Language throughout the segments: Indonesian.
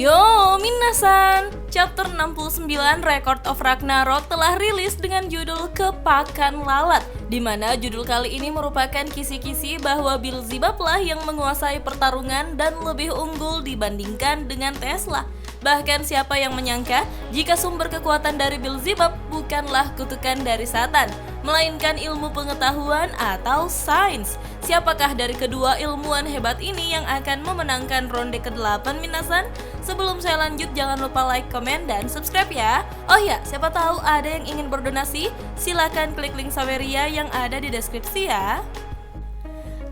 Yo minasan, chapter 69 Record of Ragnarok telah rilis dengan judul Kepakan Lalat, di mana judul kali ini merupakan kisi-kisi bahwa Beelzebub lah yang menguasai pertarungan dan lebih unggul dibandingkan dengan Tesla. Bahkan siapa yang menyangka jika sumber kekuatan dari Beelzebub bukanlah kutukan dari Satan, melainkan ilmu pengetahuan atau sains. Siapakah dari kedua ilmuwan hebat ini yang akan memenangkan ronde ke-8 minasan? Sebelum saya lanjut, jangan lupa like, komen, dan subscribe ya. Oh ya, siapa tahu ada yang ingin berdonasi? Silakan klik link Saweria yang ada di deskripsi ya.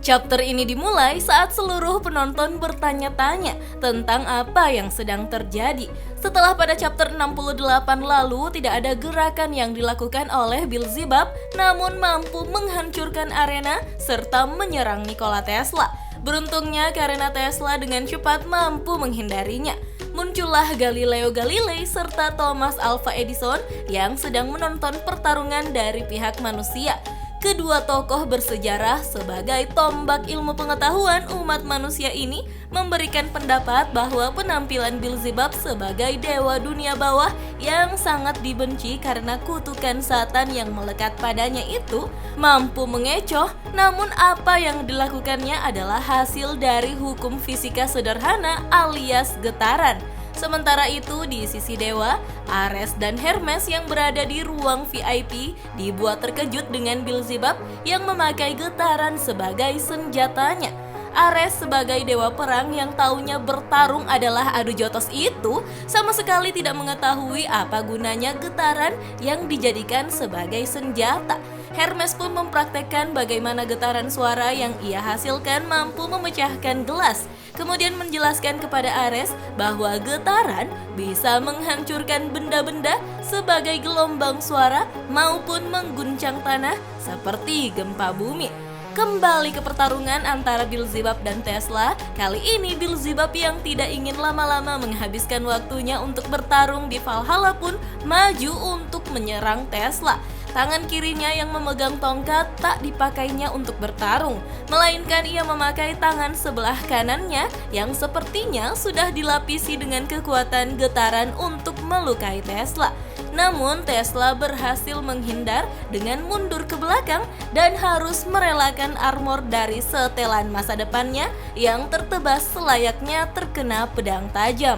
Chapter ini dimulai saat seluruh penonton bertanya-tanya tentang apa yang sedang terjadi. Setelah pada chapter 68 lalu tidak ada gerakan yang dilakukan oleh Beelzebub, namun mampu menghancurkan arena serta menyerang Nikola Tesla. Beruntungnya karena Tesla dengan cepat mampu menghindarinya. Muncullah Galileo Galilei serta Thomas Alva Edison yang sedang menonton pertarungan dari pihak manusia. Kedua tokoh bersejarah sebagai tombak ilmu pengetahuan umat manusia ini memberikan pendapat bahwa penampilan Beelzebub sebagai dewa dunia bawah yang sangat dibenci karena kutukan Satan yang melekat padanya itu mampu mengecoh, namun apa yang dilakukannya adalah hasil dari hukum fisika sederhana alias getaran. Sementara itu di sisi dewa, Ares dan Hermes yang berada di ruang VIP dibuat terkejut dengan Beelzebub yang memakai getaran sebagai senjatanya. Ares sebagai dewa perang yang taunya bertarung adalah adu jotos itu sama sekali tidak mengetahui apa gunanya getaran yang dijadikan sebagai senjata. Hermes pun mempraktekkan bagaimana getaran suara yang ia hasilkan mampu memecahkan gelas. Kemudian menjelaskan kepada Ares bahwa getaran bisa menghancurkan benda-benda sebagai gelombang suara maupun mengguncang tanah seperti gempa bumi. Kembali ke pertarungan antara Beelzebub dan Tesla. Kali ini Beelzebub yang tidak ingin lama-lama menghabiskan waktunya untuk bertarung di Valhalla pun maju untuk menyerang Tesla. Tangan kirinya yang memegang tongkat tak dipakainya untuk bertarung, melainkan ia memakai tangan sebelah kanannya yang sepertinya sudah dilapisi dengan kekuatan getaran untuk melukai Tesla. Namun Tesla berhasil menghindar dengan mundur ke belakang dan harus merelakan armor dari setelan masa depannya yang tertebas selayaknya terkena pedang tajam.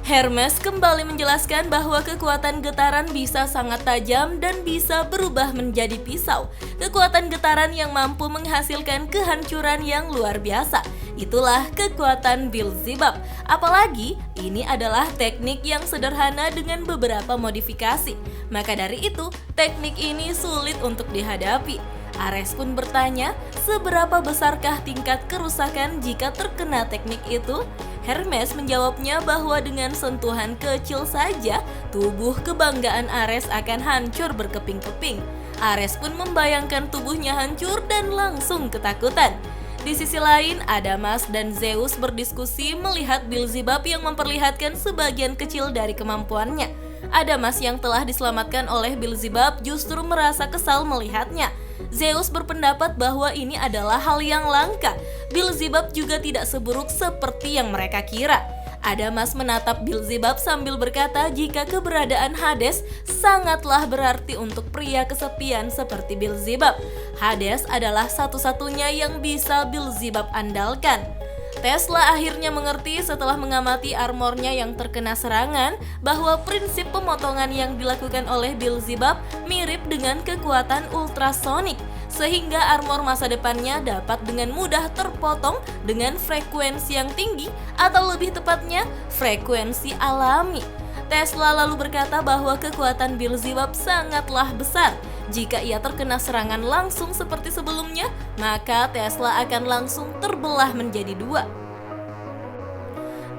Hermes kembali menjelaskan bahwa kekuatan getaran bisa sangat tajam dan bisa berubah menjadi pisau. Kekuatan getaran yang mampu menghasilkan kehancuran yang luar biasa. Itulah kekuatan Beelzebub. Apalagi ini adalah teknik yang sederhana dengan beberapa modifikasi. Maka dari itu, teknik ini sulit untuk dihadapi. Ares pun bertanya, seberapa besarkah tingkat kerusakan jika terkena teknik itu? Hermes menjawabnya bahwa dengan sentuhan kecil saja, tubuh kebanggaan Ares akan hancur berkeping-keping. Ares pun membayangkan tubuhnya hancur dan langsung ketakutan. Di sisi lain, Adamas dan Zeus berdiskusi melihat Beelzebub yang memperlihatkan sebagian kecil dari kemampuannya. Adamas yang telah diselamatkan oleh Beelzebub justru merasa kesal melihatnya. Zeus berpendapat bahwa ini adalah hal yang langka. Beelzebub juga tidak seburuk seperti yang mereka kira. Adamas menatap Beelzebub sambil berkata jika keberadaan Hades sangatlah berarti untuk pria kesepian seperti Beelzebub. Hades adalah satu-satunya yang bisa Beelzebub andalkan. Tesla akhirnya mengerti setelah mengamati armornya yang terkena serangan bahwa prinsip pemotongan yang dilakukan oleh Beelzebub mirip dengan kekuatan ultrasonik, sehingga armor masa depannya dapat dengan mudah terpotong dengan frekuensi yang tinggi atau lebih tepatnya frekuensi alami. Tesla lalu berkata bahwa kekuatan Beelzebub sangatlah besar. Jika ia terkena serangan langsung seperti sebelumnya, maka Tesla akan langsung terbelah menjadi dua.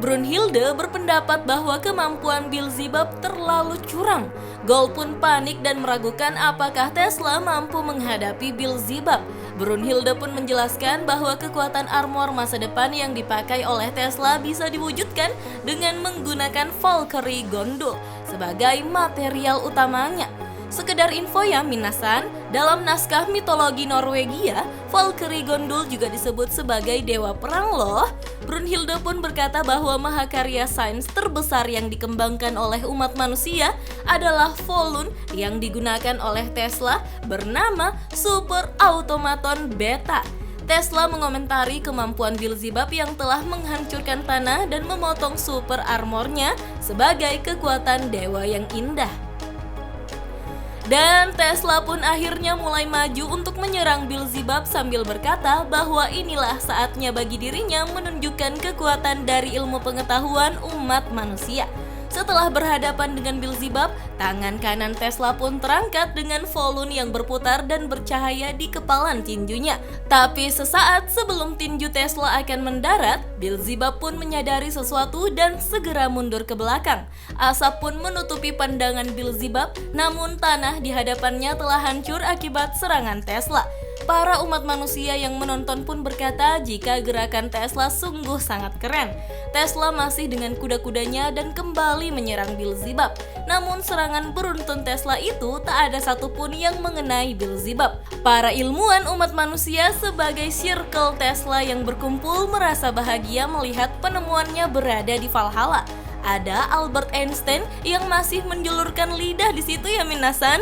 Brunhilde berpendapat bahwa kemampuan Beelzebub terlalu curang. Goal pun panik dan meragukan apakah Tesla mampu menghadapi Beelzebub. Brunhilde pun menjelaskan bahwa kekuatan armor masa depan yang dipakai oleh Tesla bisa diwujudkan dengan menggunakan Valkyrie Gondol sebagai material utamanya. Sekedar info ya minasan, Dalam naskah mitologi Norwegia, Valkyrie Gondul juga disebut sebagai dewa perang loh. Brunhilde pun berkata bahwa mahakarya sains terbesar yang dikembangkan oleh umat manusia adalah Volun yang digunakan oleh Tesla bernama Super Automaton Beta. Tesla mengomentari kemampuan Beelzebub yang telah menghancurkan tanah dan memotong super armornya sebagai kekuatan dewa yang indah. Dan Tesla pun akhirnya mulai maju untuk menyerang Beelzebub sambil berkata bahwa inilah saatnya bagi dirinya menunjukkan kekuatan dari ilmu pengetahuan umat manusia. Setelah berhadapan dengan Beelzebub, tangan kanan Tesla pun terangkat dengan Volun yang berputar dan bercahaya di kepalan tinjunya. Tapi sesaat sebelum tinju Tesla akan mendarat, Beelzebub pun menyadari sesuatu dan segera mundur ke belakang. Asap pun menutupi pandangan Beelzebub, namun tanah di hadapannya telah hancur akibat serangan Tesla. Para umat manusia yang menonton pun berkata jika gerakan Tesla sungguh sangat keren. Tesla masih dengan kuda-kudanya dan kembali menyerang Beelzebub. Namun serangan beruntun Tesla itu tak ada satupun yang mengenai Beelzebub. Para ilmuwan umat manusia sebagai Circle Tesla yang berkumpul merasa bahagia melihat penemuannya berada di Valhalla. Ada Albert Einstein yang masih menjulurkan lidah di situ ya minasan.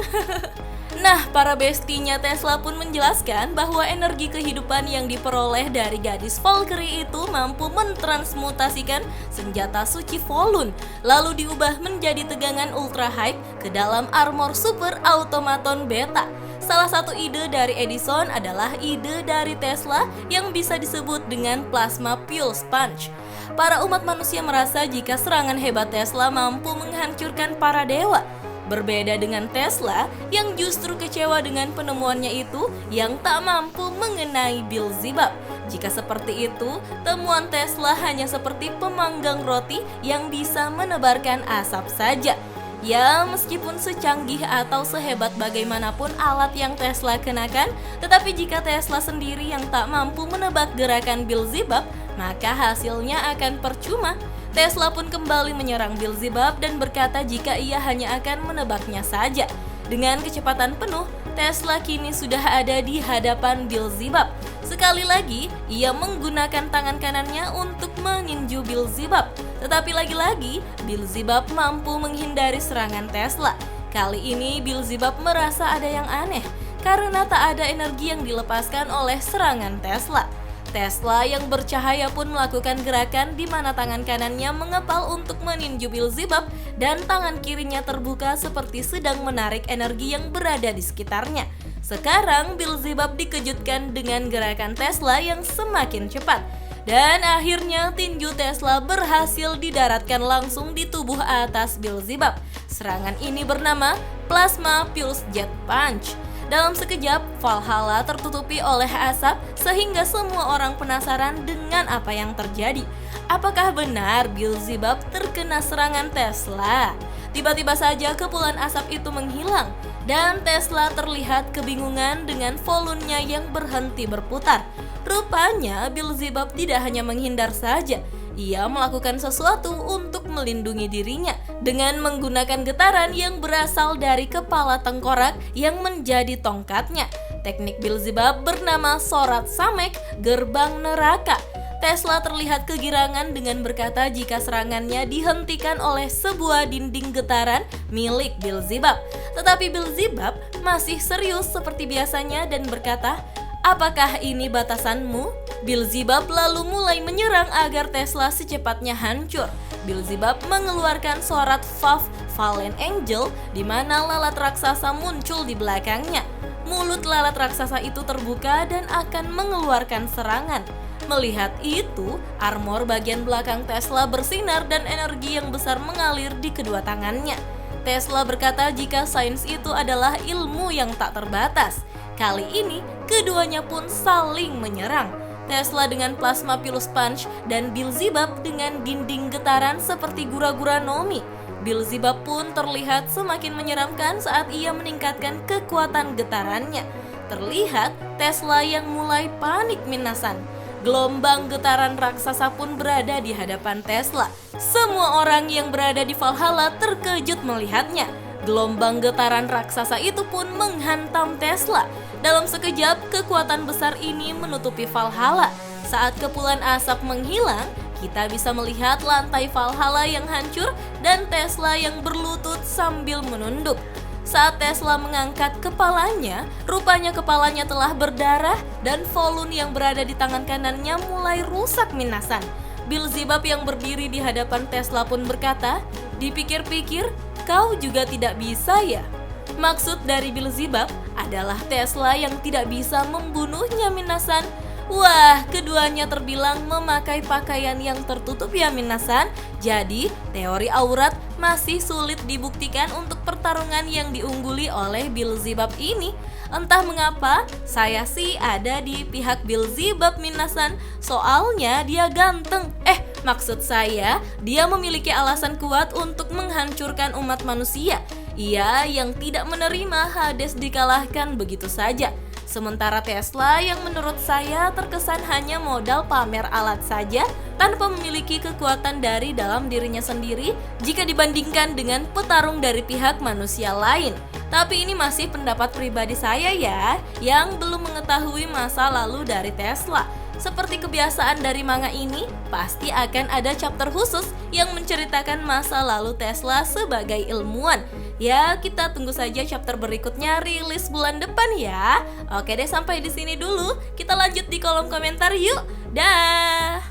Nah, para bestinya Tesla pun menjelaskan bahwa energi kehidupan yang diperoleh dari gadis Valkyrie itu mampu mentransmutasikan senjata suci Volun, lalu diubah menjadi tegangan ultra high ke dalam armor Super Automaton Beta. Salah satu ide dari Edison adalah ide dari Tesla yang bisa disebut dengan Plasma Pulse Punch. Para umat manusia merasa jika serangan hebat Tesla mampu menghancurkan para dewa. Berbeda dengan Tesla yang justru kecewa dengan penemuannya itu yang tak mampu mengenai Beelzebub. Jika seperti itu, temuan Tesla hanya seperti pemanggang roti yang bisa menebarkan asap saja. Ya, meskipun secanggih atau sehebat bagaimanapun alat yang Tesla kenakan, tetapi jika Tesla sendiri yang tak mampu menebak gerakan Beelzebub, maka hasilnya akan percuma. Tesla pun kembali menyerang Beelzebub dan berkata jika ia hanya akan menebaknya saja. Dengan kecepatan penuh, Tesla kini sudah ada di hadapan Beelzebub. Sekali lagi, ia menggunakan tangan kanannya untuk meninju Beelzebub. Tetapi lagi-lagi, Beelzebub mampu menghindari serangan Tesla. Kali ini Beelzebub merasa ada yang aneh, karena tak ada energi yang dilepaskan oleh serangan Tesla. Tesla yang bercahaya pun melakukan gerakan di mana tangan kanannya mengepal untuk meninju Beelzebub dan tangan kirinya terbuka seperti sedang menarik energi yang berada di sekitarnya. Sekarang Beelzebub dikejutkan dengan gerakan Tesla yang semakin cepat. Dan akhirnya tinju Tesla berhasil didaratkan langsung di tubuh atas Beelzebub. Serangan ini bernama Plasma Pulse Jet Punch. Dalam sekejap, Valhalla tertutupi oleh asap sehingga semua orang penasaran dengan apa yang terjadi. Apakah benar Beelzebub terkena serangan Tesla? Tiba-tiba saja kepulan asap itu menghilang dan Tesla terlihat kebingungan dengan volunnya yang berhenti berputar. Rupanya Beelzebub tidak hanya menghindar saja, ia melakukan sesuatu untuk melindungi dirinya dengan menggunakan getaran yang berasal dari kepala tengkorak yang menjadi tongkatnya. Teknik Beelzebub bernama Sorat Samek, gerbang neraka. Tesla terlihat kegirangan dengan berkata jika serangannya dihentikan oleh sebuah dinding getaran milik Beelzebub. Tetapi Beelzebub masih serius seperti biasanya dan berkata, "Apakah ini batasanmu?" Beelzebub lalu mulai menyerang agar Tesla secepatnya hancur. Beelzebub mengeluarkan sorat Vav Fallen Angel di mana lalat raksasa muncul di belakangnya. Mulut lalat raksasa itu terbuka dan akan mengeluarkan serangan. Melihat itu, armor bagian belakang Tesla bersinar dan energi yang besar mengalir di kedua tangannya. Tesla berkata jika sains itu adalah ilmu yang tak terbatas. Kali ini, keduanya pun saling menyerang. Tesla dengan Plasma Pulse Punch dan Beelzebub dengan dinding getaran seperti gura-gura Nomi. Beelzebub pun terlihat semakin menyeramkan saat ia meningkatkan kekuatan getarannya. Terlihat Tesla yang mulai panik minasan. Gelombang getaran raksasa pun berada di hadapan Tesla. Semua orang yang berada di Valhalla terkejut melihatnya. Gelombang getaran raksasa itu pun menghantam Tesla. Dalam sekejap, kekuatan besar ini menutupi Valhalla. Saat kepulan asap menghilang, kita bisa melihat lantai Valhalla yang hancur dan Tesla yang berlutut sambil menunduk. Saat Tesla mengangkat kepalanya, rupanya kepalanya telah berdarah dan Volun yang berada di tangan kanannya mulai rusak minasan. Beelzebub yang berdiri di hadapan Tesla pun berkata, "Dipikir-pikir, kau juga tidak bisa ya?" Maksud dari Beelzebub adalah Tesla yang tidak bisa membunuhnya minasan. Wah, keduanya terbilang memakai pakaian yang tertutup ya minasan. Jadi, teori aurat masih sulit dibuktikan untuk pertarungan yang diungguli oleh Beelzebub ini. Entah mengapa, saya sih ada di pihak Beelzebub minasan. Soalnya dia ganteng. Maksud saya, dia memiliki alasan kuat untuk menghancurkan umat manusia. Ia yang tidak menerima Hades dikalahkan begitu saja. Sementara Tesla yang menurut saya terkesan hanya modal pamer alat saja tanpa memiliki kekuatan dari dalam dirinya sendiri jika dibandingkan dengan petarung dari pihak manusia lain. Tapi ini masih pendapat pribadi saya ya, yang belum mengetahui masa lalu dari Tesla. Seperti kebiasaan dari manga ini, pasti akan ada chapter khusus yang menceritakan masa lalu Tesla sebagai ilmuwan. Ya, kita tunggu saja chapter berikutnya rilis bulan depan ya. Oke deh, sampai di sini dulu. Kita lanjut di kolom komentar yuk. Dah.